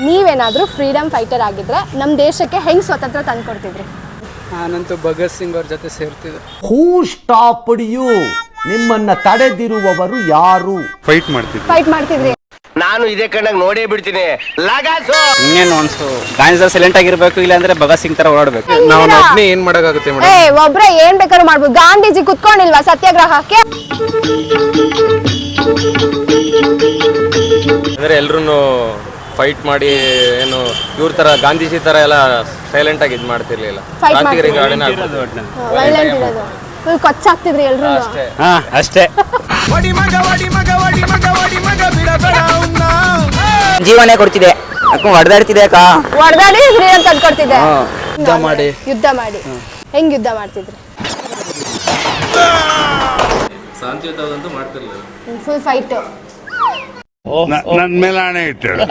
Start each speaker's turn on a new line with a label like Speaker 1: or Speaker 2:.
Speaker 1: ನೀವೇನಾದ್ರೂ freedom fighter ಆಗಿದ್ರೆ ನಮ್ಮ ದೇಶಕ್ಕೆ ಹೆಂಗ್ ಸ್ವತಂತ್ರ ತಂದ್ಕೊಡ್ತಿದ್ರಿ?
Speaker 2: ನಾನಂತೂ ಭಗತ್ ಸಿಂಗ್ ಅವ್ರ ಜೊತೆ ಸೇರ್ತಿದ್ದೆ.
Speaker 3: ಹೂ ಸ್ಟಾಪ್ಡ್ ಯು? ನಿಮ್ಮನ್ನ ತಡೆದಿರುವವರು ಯಾರು?
Speaker 4: ಫೈಟ್
Speaker 1: ಮಾಡ್ತಿದ್ರಿ.
Speaker 5: ನಾನು ಇದೇ ಕಣ್ಣಾಗ ನೋಡೇ ಬಿಡ್ತೀನಿ.
Speaker 6: ಇನ್ನೇನು ಅನ್ಸು ಗಾಂಧಿ ಸೈಲೆಂಟ್ ಆಗಿರ್ಬೇಕು, ಇಲ್ಲ ಅಂದ್ರೆ ಭಗತ್ ಸಿಂಗ್ ತರ ಓಡಾಡ್ಬೇಕು.
Speaker 2: ನಾವು ಒಬ್ಬನೇ ಏನ್ ಮಾಡಕ್ಕಾಗುತ್ತೆ ಮೇಡಮ್?
Speaker 1: ಒಬ್ರೆ ಏನ್ ಬೇಕಾದ್ರೂ ಮಾಡ್ಬೋದು. ಗಾಂಧೀಜಿ ಕುತ್ಕೊಂಡಿಲ್ವಾ ಸತ್ಯಾಗ್ರಹಕ್ಕೆ?
Speaker 7: ಅಂದ್ರೆ ಎಲ್ರು ಫೈಟ್ ಮಾಡಿ ಏನು ಇವ್ರ ತರ ಗಾಂಧೀಜಿ ತರ ಎಲ್ಲ ಸೈಲೆಂಟ್ ಆಗಿ ಇದ್ ಮಾಡ್ತಿರ್ಲಿಲ್ಲ.
Speaker 1: ಕೊಚ್ಚಾಗ್ತಿದ್ರಿ ಎಲ್ರು.
Speaker 6: ಅಷ್ಟೇ ಜೀವನೇ ಕೊಡ್ತಿದೆ, ಹೊಡೆದಾಡ್ತಿದೆ ಅಕ್ಕ.
Speaker 1: ಹೊಡೆದಾಡಿ ಫ್ರೀಡಮ್ ತಂದ್ಕೊಡ್ತಿದ್ದೆ.
Speaker 2: ಯುದ್ಧ ಮಾಡಿ
Speaker 1: ಹೆಂಗ್ ಯುದ್ಧ ಮಾಡ್ತಿದ್ರಿ?
Speaker 7: ಶಾಂತಿಯುತವಾದಂತೂ ಮಾಡ್ತಿರ್ಲಿಲ್ಲ.
Speaker 1: Full fight.
Speaker 4: ನನ್ನ ಮೇಲೆ ಆಣೆ ಇಟ್ಟಳು.